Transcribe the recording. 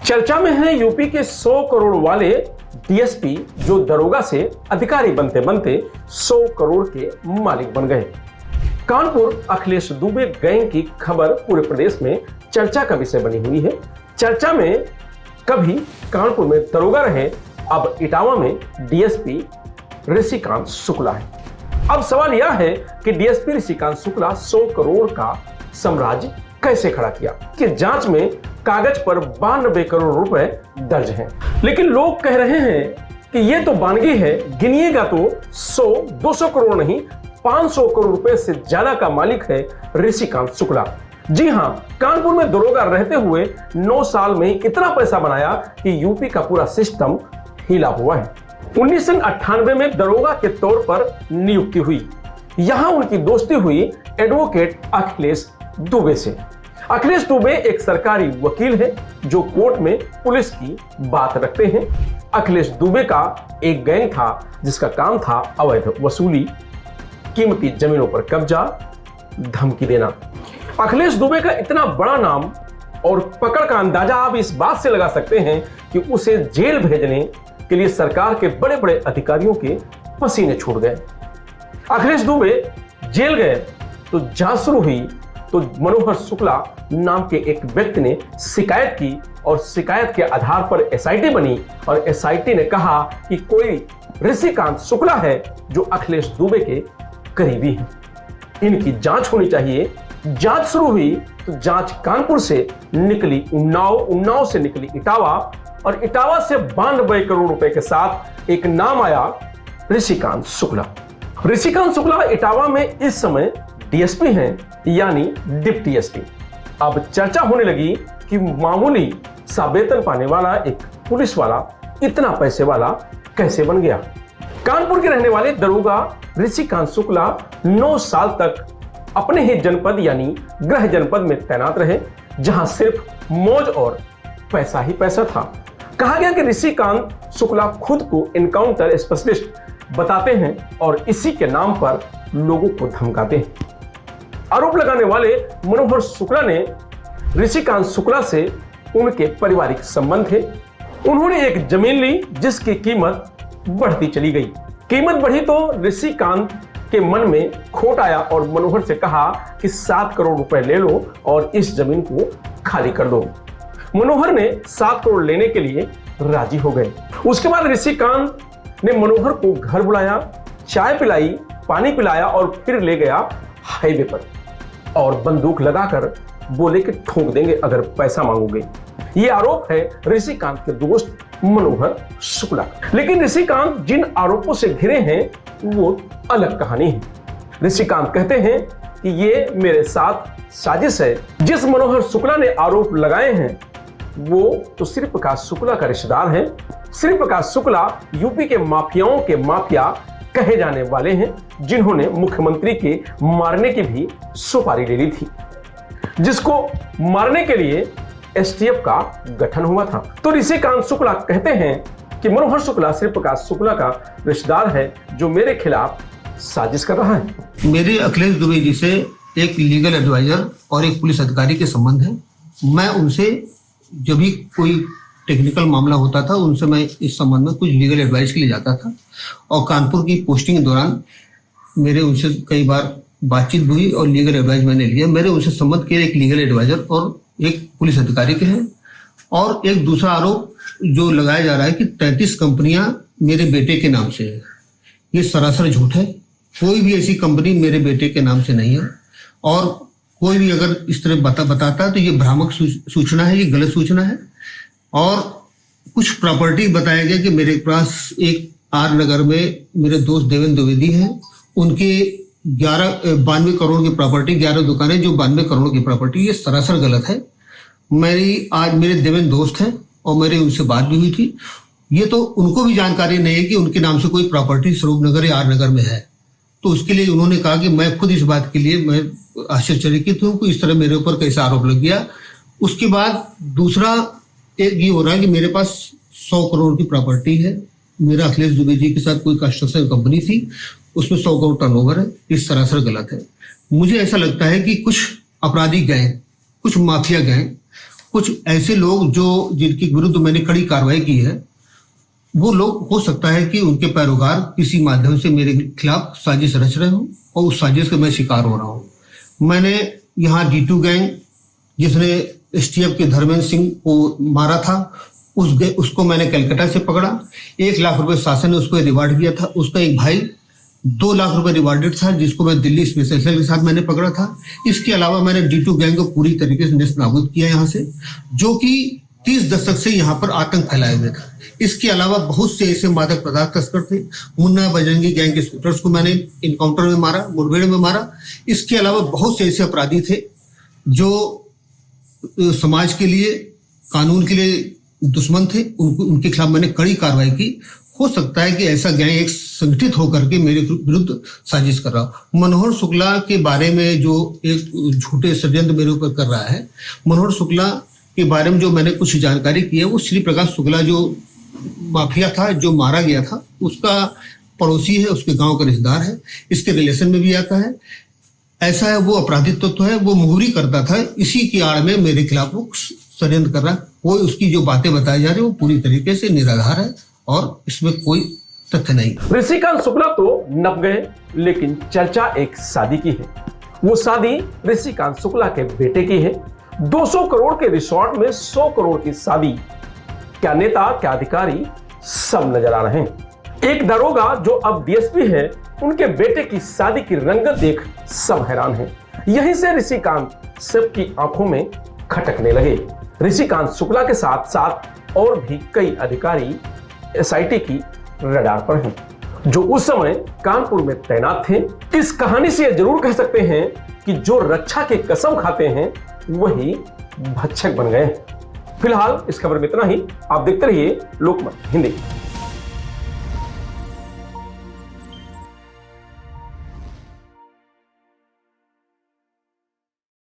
चर्चा में है यूपी के 100 करोड़ वाले डीएसपी जो दरोगा से अधिकारी बनते बनते 100 करोड़ के मालिक बन गए। कानपुर अखिलेश दुबे गैंग की खबर पूरे प्रदेश में चर्चा का विषय बनी हुई है। चर्चा में कभी कानपुर में दरोगा रहे, अब इटावा में डीएसपी ऋषिकांत शुक्ला है। अब सवाल यह है कि डीएसपी ऋषिकांत शुक्ला 100 करोड़ का साम्राज्य कैसे खड़ा किया कि जांच में कागज पर 92 करोड़ रुपए दर्ज हैं, लेकिन लोग कह रहे हैं कि ये तो बानगी है, गिनिएगा तो 100-200 करोड़ नहीं 500 करोड़ रुपए से ज्यादा का मालिक है ऋषिकांत शुक्ला। जी हां, कानपुर में दरोगा रहते हुए 9 साल में इतना पैसा बनाया कि यूपी का पूरा सिस्टम हिला हुआ है। 1998 में दरोगा के तौर पर नियुक्ति हुई। यहां उनकी दोस्ती हुई एडवोकेट अखिलेश दुबे से। अखिलेश दुबे एक सरकारी वकील है जो कोर्ट में पुलिस की बात रखते हैं। अखिलेश दुबे का एक गैंग था जिसका काम था अवैध वसूली, कीमती जमीनों पर कब्जा, धमकी देना। अखिलेश दुबे का इतना बड़ा नाम और पकड़ का अंदाजा आप इस बात से लगा सकते हैं कि उसे जेल भेजने के लिए सरकार के बड़े बड़े अधिकारियों के पसीने छूट गए। अखिलेश दुबे जेल गए तो जांच शुरू हुई तो मनोहर शुक्ला नाम के एक व्यक्ति ने शिकायत की और शिकायत के आधार पर एसआईटी बनी और एसआईटी ने कहा कि कोई ऋषिकांत शुक्ला है जो अखिलेश दुबे के करीबी है, इनकी जांच होनी चाहिए। जांच शुरू हुई तो जांच कानपुर से निकली उन्नाव, उन्नाव से निकली इटावा और इटावा से 92 करोड़ रुपए के साथ एक नाम आया ऋषिकांत शुक्ला। ऋषिकांत शुक्ला इटावा में इस समय डीएसपी हैं, यानी डिप्टी एसपी। अब चर्चा होने लगी कि मामूली सा वेतन पाने वाला एक पुलिस वाला इतना पैसे वाला कैसे बन गया। कानपुर के रहने वाले दरोगा ऋषिकांत शुक्ला 9 साल तक अपने ही जनपद यानी गृह जनपद में तैनात रहे, जहां सिर्फ मौज और पैसा ही पैसा था। कहा गया कि ऋषिकांत शुक्ला खुद को एनकाउंटर स्पेशलिस्ट बताते हैं और इसी के नाम पर लोगों को धमकाते हैं। आरोप लगाने वाले मनोहर शुक्ला ने ऋषिकांत शुक्ला से उनके पारिवारिक संबंध थे। उन्होंने एक जमीन ली जिसकी कीमत बढ़ती चली गई। कीमत बढ़ी तो ऋषिकांत के मन में खोट आया और मनोहर से कहा कि 7 करोड़ रुपए ले लो और इस जमीन को खाली कर दो। मनोहर ने 7 करोड़ लेने के लिए राजी हो गए। उसके बाद ऋषिकांत ने मनोहर को घर बुलाया, चाय पिलाई, पानी पिलाया और फिर ले गया हाईवे पर और बंदूक लगाकर बोले कि ठोक देंगे अगर पैसा मांगोगे। ये आरोप है ऋषिकांत के दोस्त मनोहर शुक्ला। लेकिन ऋषिकांत जिन आरोपों से घिरे हैं वो अलग कहानी है। ऋषिकांत कहते हैं कि ये मेरे साथ साजिश है। जिस मनोहर शुक्ला ने आरोप लगाए हैं वो तो श्री प्रकाश शुक्ला का रिश्तेदार है। श्री प्रकाश शुक्ला यूपी के माफियाओं के माफिया कहे जाने वाले हैं, जिन्होंने मुख्यमंत्री के मारने की भी सुपारी ले ली थी, जिसको मारने के लिए एसटीएफ का गठन हुआ था। तो ऋषिकांत शुक्ला कहते हैं कि मनोहर शुक्ला श्री प्रकाश शुक्ला का रिश्तेदार है जो मेरे खिलाफ साजिश कर रहा है। मेरे अखिलेश दुबे जी से एक लीगल एडवाइजर और एक पुलिस अधिकारी के संबंध है। मैं उनसे जब भी कोई टेक्निकल मामला होता था उनसे मैं इस संबंध में कुछ लीगल एडवाइस के लिए जाता था और कानपुर की पोस्टिंग के दौरान मेरे उनसे कई बार बातचीत हुई और लीगल एडवाइस मैंने लिया। मेरे उनसे संबंध के एक लीगल एडवाइजर और एक पुलिस अधिकारी के हैं। और एक दूसरा आरोप जो लगाया जा रहा है कि 33 कंपनियां मेरे बेटे के नाम से है, ये सरासर झूठ है। कोई भी ऐसी कंपनी मेरे बेटे के नाम से नहीं है और कोई भी अगर इस तरह बताता है तो ये भ्रामक सूचना है, ये गलत सूचना है। और कुछ प्रॉपर्टी बताया गया कि मेरे पास एक आर नगर में मेरे दोस्त देवेंद्र द्विवेदी हैं, उनके 92 करोड़ की प्रॉपर्टी, 11 दुकानें जो 92 करोड़ की प्रॉपर्टी, ये सरासर गलत है। आज मेरे देवेंद्र दोस्त हैं और मेरे उनसे बात भी हुई थी। ये तो उनको भी जानकारी नहीं है कि उनके नाम से कोई प्रॉपर्टी स्वरूप नगर या आर नगर में है। तो उसके लिए उन्होंने कहा कि मैं खुद इस बात के लिए मैं आश्चर्यचकित हूँ कि इस तरह मेरे ऊपर कैसा आरोप लग गया। उसके बाद दूसरा एक ये हो रहा है कि मेरे पास 100 करोड़ की प्रॉपर्टी है। मेरा अखिलेश दुबे जी के साथ कोई कंस्ट्रक्शन कंपनी थी, उसमें 100 करोड़ टर्नओवर है। इस सरासर गलत है। मुझे ऐसा लगता है कि कुछ आपराधिक गैंग, कुछ माफिया गैंग कुछ ऐसे लोग जो जिनके विरुद्ध मैंने कड़ी कार्रवाई की है, वो लोग हो सकता है कि उनके पैरोकार किसी माध्यम से मेरे खिलाफ साजिश रच रहे हो और उस साजिश का मैं शिकार हो रहा हूँ। मैंने यहाँ D2 गैंग जिसने STF के धर्मेंद्र सिंह को मारा था, उसको मैंने कलकत्ता से पकड़ा। 1 लाख रुपए शासन ने उसको रिवार्ड किया था। उसका एक भाई 2 लाख रुपए रिवार्डेड था, जिसको मैं दिल्ली स्पेशल सेल के साथ मैंने पकड़ा था। इसके अलावा मैंने D2 गैंग को पूरी तरीके से नेस्त नाबूद किया यहाँ से, जो कि 30 दशक से यहाँ पर आतंक फैलाए हुए था। इसके अलावा बहुत से ऐसे मादक पदार्थ तस्कर थे। मुन्ना बजरंगी गैंग के शूटर्स को मैंने इनकाउंटर में मारा, मुठभेड़ में मारा। इसके अलावा बहुत से ऐसे अपराधी थे जो समाज के लिए, कानून के लिए दुश्मन थे। उनके खिलाफ मैंने कड़ी कार्रवाई की। हो सकता है कि ऐसा गैंग एक संगठित होकर के मेरे विरुद्ध साजिश कर रहा। मनोहर शुक्ला के बारे में जो एक झूठे षड्यंत्र मेरे ऊपर कर रहा है, मनोहर शुक्ला के बारे में जो मैंने कुछ जानकारी की है, वो श्री प्रकाश शुक्ला जो माफिया था, जो मारा गया था, उसका पड़ोसी है, उसके गांव का रिश्तेदार है, इसके रिलेशन में भी आता है। ऐसा है, वो अपराधिक तत्व है, वो मुहरी करता था। इसी की आड़ में मेरे खिलाफ वो षड्यंत्र कर रहा है। वो उसकी जो बातें बताई जा रही है वो पूरी तरीके से निराधार है और इसमें कोई तथ्य नहीं। ऋषिकांत शुक्ला तो नप गए, लेकिन चर्चा एक शादी की है। वो शादी ऋषिकांत शुक्ला के बेटे की है। 200 करोड़ के रिसोर्ट में 100 करोड़ की शादी। क्या नेता, क्या अधिकारी, सब नजर आ रहे हैं। एक दरोगा जो अब DSP है, उनके बेटे की शादी की रंगत देख सब हैरान हैं। यहीं से ऋषिकांत सबकी आंखों में खटकने लगे। ऋषिकांत शुक्ला के साथ साथ और भी कई अधिकारी SIT की रडार पर हैं, जो उस समय कानपुर में तैनात थे। इस कहानी से यह जरूर कह सकते हैं कि जो रक्षा की कसम खाते हैं वही भक्षक बन गए। फिलहाल इस खबर में इतना ही। आप देखते रहिए लोकमत हिंदी।